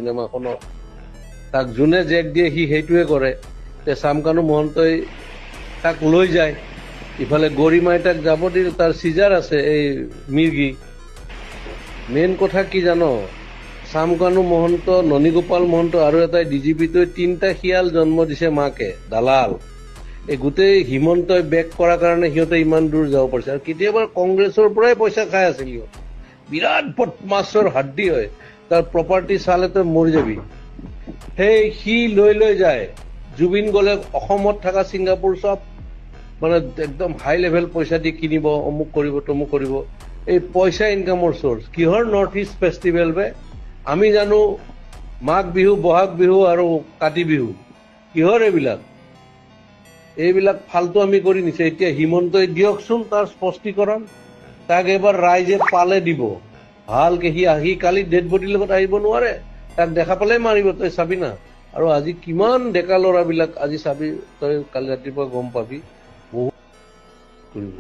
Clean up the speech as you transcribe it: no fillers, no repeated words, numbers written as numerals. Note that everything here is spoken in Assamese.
চিনেমাখনত তাক যোনে জেক দিয়ে সি সেইটোৱে কৰে। চামকানু মহন্তই তাক লৈ যায়, ইফালে গৰিমাই তাক যাব দি, তাৰ চিজাৰ আছে এই মিৰ্গি। মেইন কথা কি জানো, চামকানু মহন্ত, ননীগোপাল মহন্ত আৰু এটাই ডিজিপিটোৱে 3টা শিয়াল জন্ম দিছে মাকে, দালাল। এই গোটেই হিমন্তই বেক কৰাৰ কাৰণে সিহঁতে ইমান দূৰ যাব পাৰিছে। আৰু কেতিয়াবা কংগ্ৰেছৰ পৰাই পইচা খাই আছিল সিহঁত, বিৰাট বদমাছৰ হাড্ডি হয়, তাৰ প্ৰপাৰ্টি চালে তই মৰি যাবি। সেই সি লৈ যায়, জুবিন গ'লে অসমত থকা ছিংগাপুৰ চব মানে একদম হাই লেভেল পইচা দি কিনিব, অমুক কৰিব তমুক কৰিব। এই পইচা ইনকামৰ চ'ৰ্চ কিহৰ? নৰ্থ ইষ্ট ফেষ্টিভেল বে। আমি জানো মাঘ বিহু, বহাগ বিহু আৰু কাতি বিহু, কিহৰ এইবিলাক? এইবিলাক ফাল্টু আমি কৰি নিছে। এতিয়া হিমন্তই দিয়কচোন তাৰ স্পষ্টীকৰণ, তাক এবাৰ ৰাইজে পালে দিব ভালকে। সি কালি ডেড বডিৰ লগত আহিব নোৱাৰে, তাক দেখা পালে মাৰিব, তই চাবি না। আৰু আজি কিমান ডেকা ল'ৰাবিলাক আজি চাবি, তই কালি ৰাতিপুৱা গম পাবি বহুত কৰিব।